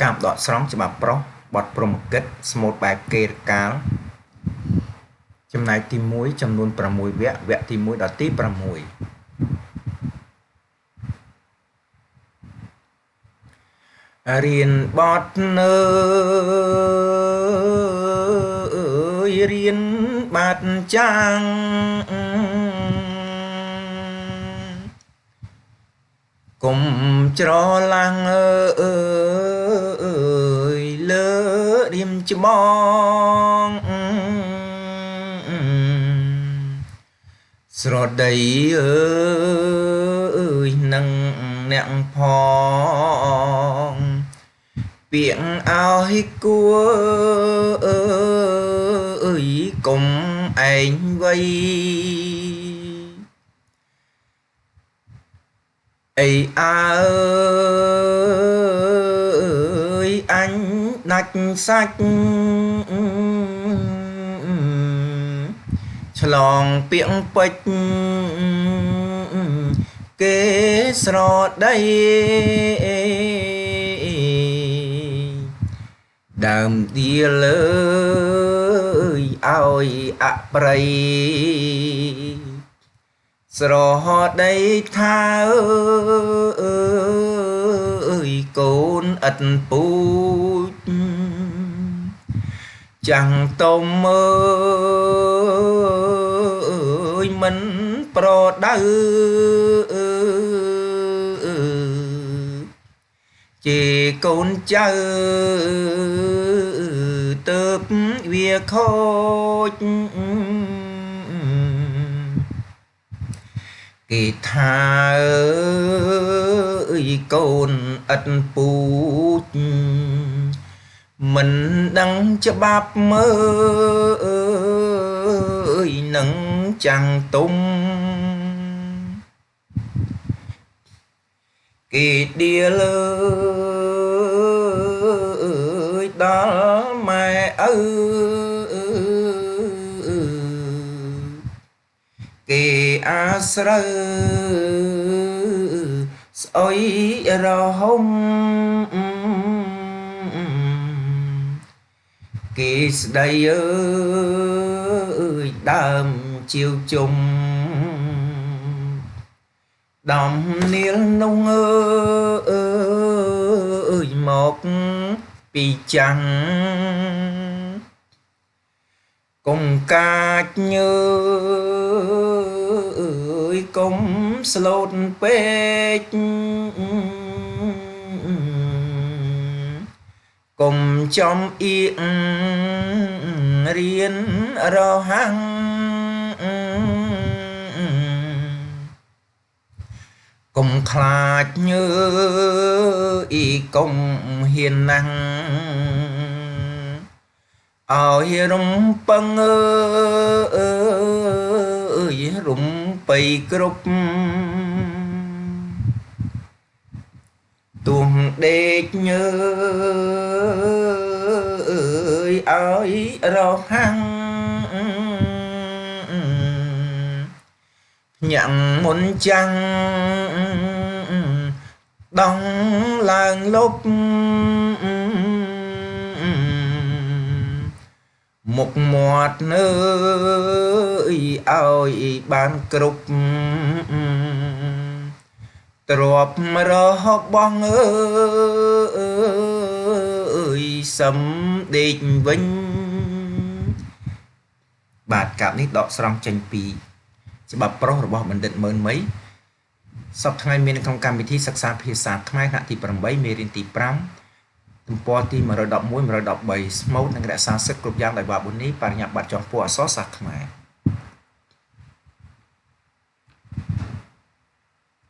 កម្មដកស្រង់ច្បាប់ប្រុសបទព្រហ្មកិច្ចស្មូតបែបកេរកាលចំណែកទី1ចំនួន6វគ្គវគ្គទី1ដល់ទី6រៀនបទនៅរៀនបាត់ចាំងកុំច្រឡំលើរៀមច្បងស្រដីនឹងអ្នកផងពាក្យឲ្យគួកុំឯងវៃអីអើយអញដាច់សាច់ឆ្លងពាក្យពេចគេស្រដីដើមដៀលឲ្យអប្រៃស្រដីថាកូនឥតពូជចាំងតុំមិនប្រដៅជាកូនចៅទៅវាខូចគេថាកូនឥតពូជមិនដឹងច្បាប់មើលនឹងចាំងទុំគេដៀលដល់ម៉ែឪគេអាស្រូវស្អុយរហុំគេស្ដីដើមជាវជុំដំនាលនោះមកពីចាំងកុំកាចញើកុំស្លូតពេកកុំចំអៀងរៀនរហាំងកុំខ្លាចញើកុំហ៊ានណាំងឲ្យរំពឹងរំបីគ្រប់ទួងដេកញើឲ្យរហាំងញ៉ាំមុនចាំងដងឡើងលុបមុខមាត់នៅឲ្យបានគ្រប់ទ្របរបស់សំដេកវិញបាទកាប់នេះដកស្រង់ចេញពីច្បាប់ប្រុសរបស់បណ្ឌិតម៉ឺនមីសប្តាហ៍ថ្ងៃមានក្នុងកម្មវិធីសិក្សាភាសាខ្មែរថ្នាក់ទី8មេរៀនទី5ទំព័រទី111 113ស្មូតនិងរក្សាសិទ្ធិគ្រប់យ៉ាងដោយបាប៊ូនីបរិញ្ញាបត្រចំពោះអក្សរសាស្ត្រខ្មែរ